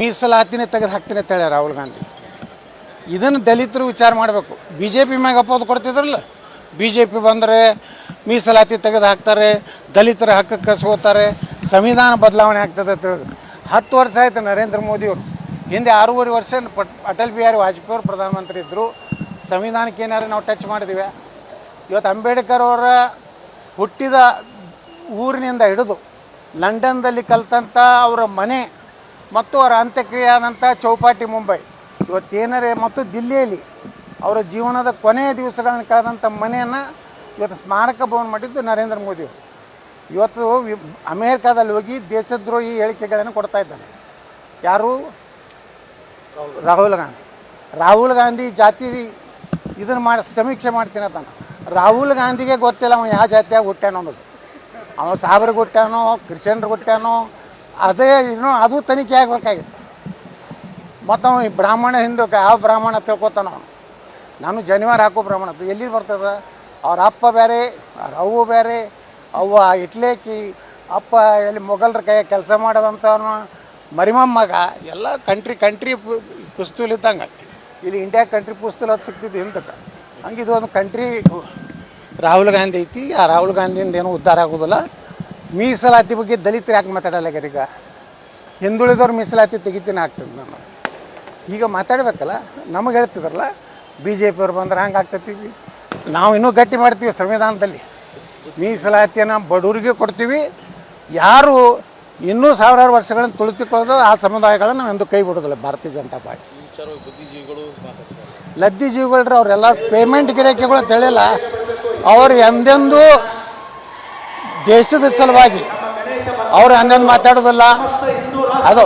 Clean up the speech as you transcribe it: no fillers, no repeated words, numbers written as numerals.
ಮೀಸಲಾತಿನೇ ತೆಗೆದು ಹಾಕ್ತೀನಿ ಅಂತ ಹೇಳಿ ರಾಹುಲ್ ಗಾಂಧಿ. ಇದನ್ನು ದಲಿತರು ವಿಚಾರ ಮಾಡಬೇಕು. ಬಿ ಜೆ ಪಿ ಮ್ಯಾಗ ಅಪೋದು ಕೊಡ್ತಿದ್ರಲ್ಲ, ಬಿ ಜೆ ಪಿ ಬಂದರೆ ಮೀಸಲಾತಿ ತೆಗೆದು ಹಾಕ್ತಾರೆ, ದಲಿತರ ಹಕ್ಕು ಕಸ್ಕೋತಾರೆ, ಸಂವಿಧಾನ ಬದಲಾವಣೆ ಆಗ್ತದೆ ಅಂತ ಹೇಳಿದ್ರು. 10 ವರ್ಷ ಆಯಿತು ನರೇಂದ್ರ ಮೋದಿಯವರು. ಹಿಂದೆ 6.5 ವರ್ಷ ಅಟಲ್ ಬಿಹಾರಿ ವಾಜಪೇಯಿ ಅವರು ಪ್ರಧಾನಮಂತ್ರಿ ಇದ್ದರು. ಸಂವಿಧಾನಕ್ಕೆ ಏನಾರು ನಾವು ಟಚ್ ಮಾಡಿದ್ದೀವಿ. ಇವತ್ತು ಅಂಬೇಡ್ಕರ್ ಅವರ ಹುಟ್ಟಿದ ಊರಿನಿಂದ ಹಿಡಿದು ಲಂಡನ್ದಲ್ಲಿ ಕಲ್ತಂಥ ಅವರ ಮನೆ ಮತ್ತು ಅವರ ಅಂತ್ಯಕ್ರಿಯೆ ಆದಂಥ ಚೌಪಾಟಿ ಮುಂಬೈ, ಇವತ್ತೇನರೇ ಮತ್ತು ದಿಲ್ಲಿಯಲ್ಲಿ ಅವರ ಜೀವನದ ಕೊನೆಯ ದಿವಸಗಳನ್ನು ಕಳೆದಂಥ ಮನೆಯನ್ನು ಇವತ್ತು ಸ್ಮಾರಕ ಭವನ ಮಾಡಿದ್ದು ನರೇಂದ್ರ ಮೋದಿಯವರು. ಇವತ್ತು ಅಮೇರಿಕಾದಲ್ಲಿ ಹೋಗಿ ದೇಶದ್ರೋಹಿ ಹೇಳಿಕೆಗಳನ್ನು ಕೊಡ್ತಾ ಇದ್ದಾನೆ. ಯಾರು? ರಾಹುಲ್ ಗಾಂಧಿ ಜಾತಿ ಇದನ್ನು ಮಾಡಿ ಸಮೀಕ್ಷೆ ಮಾಡ್ತೀನಿ ಅಂತಾನೆ. ರಾಹುಲ್ ಗಾಂಧಿಗೆ ಗೊತ್ತಿಲ್ಲ ಅವ ಯಾವ ಜಾತಿಯಾಗಿ ಹುಟ್ಟ್ಯಾನೋ ಅನ್ನೋದು. ಅವ ಸಾಬ್ರಿಗೆ ಹುಟ್ಟ್ಯಾನೋ, ಕ್ರಿಶ್ಚಿಯನ್ರಿಗೆ ಹುಟ್ಟ್ಯಾನೋ, ಅದೇ ಏನೋ ಅದು ತನಿಖೆ ಆಗಬೇಕಾಗಿತ್ತು. ಮತ್ತು ಅವ ಬ್ರಾಹ್ಮಣ ಹಿಂದೂ ಯಾವ ಬ್ರಾಹ್ಮಣ ತಿಳ್ಕೊತಾನ ಅವನು. ನಾನು ಜನಿವಾರ ಹಾಕೋ ಬ್ರಾಹ್ಮಣ ಎಲ್ಲಿ ಬರ್ತದೆ? ಅವ್ರ ಅಪ್ಪ ಬೇರೆ, ಅವ್ರ ಅವ್ವ ಬೇರೆ. ಅವ್ವ ಇಟ್ಲೇಕಿ, ಅಪ್ಪ ಎಲ್ಲಿ ಮೊಘಲರ ಕೈ ಕೆಲಸ ಮಾಡೋದಂಥವನು, ಮರಿಮಮ್ಮಗ ಎಲ್ಲ ಕಂಟ್ರಿ ಪುಸ್ತೂಲ್ ಇದ್ದಂಗೆ. ಇಲ್ಲಿ ಇಂಡಿಯಾ ಕಂಟ್ರಿ ಪುಸ್ತೂಲ್ ಅದು ಸಿಗ್ತಿದ್ದು ಹಿಂದಕ್ಕೆ. ಹಂಗೆ ಇದು ಒಂದು ಕಂಟ್ರಿ ರಾಹುಲ್ ಗಾಂಧಿ ಐತಿ. ಆ ರಾಹುಲ್ ಗಾಂಧಿಯಿಂದ ಏನೂ ಉದ್ಧಾರ ಆಗೋದಿಲ್ಲ. ಮೀಸಲಾತಿ ಬಗ್ಗೆ ದಲಿತರು ಯಾಕೆ ಮಾತಾಡಲ್ಲ? ಈಗ ಹಿಂದುಳಿದವ್ರು ಮೀಸಲಾತಿ ತೆಗಿತೀನಿ ಆಗ್ತದೆ. ನಾನು ಈಗ ಮಾತಾಡಬೇಕಲ್ಲ. ನಮಗೆ ಹೇಳ್ತಿದ್ರಲ್ಲ ಬಿ ಜೆ ಪಿಯವ್ರು ಬಂದ್ರೆ ಹಂಗೆ ಆಗ್ತೈತಿ. ನಾವು ಇನ್ನೂ ಗಟ್ಟಿ ಮಾಡ್ತೀವಿ ಸಂವಿಧಾನದಲ್ಲಿ. ಮೀಸಲಾತಿಯನ್ನು ಬಡವರಿಗೆ ಕೊಡ್ತೀವಿ. ಯಾರು ಇನ್ನೂ ಸಾವಿರಾರು ವರ್ಷಗಳನ್ನು ತುಳಿತುಕೊಳ್ಳೋದು ಆ ಸಮುದಾಯಗಳನ್ನು ನಾವು ಎಂದು ಕೈ ಬಿಡೋದಿಲ್ಲ ಭಾರತೀಯ ಜನತಾ ಪಾರ್ಟಿ. ಲದ್ದಿ ಜೀವಿಗಳ್ರಿ ಅವರೆಲ್ಲ ಪೇಮೆಂಟ್ ಗಿರಾಕಿಗಳು ತಿಳಿಲ್ಲ. ಅವರು ಎಂದೆಂದೂ ದೇಶದ ಸಲುವಾಗಿ ಅವರು ಅಂದೆಂದು ಮಾತಾಡೋದಿಲ್ಲ. ಅದು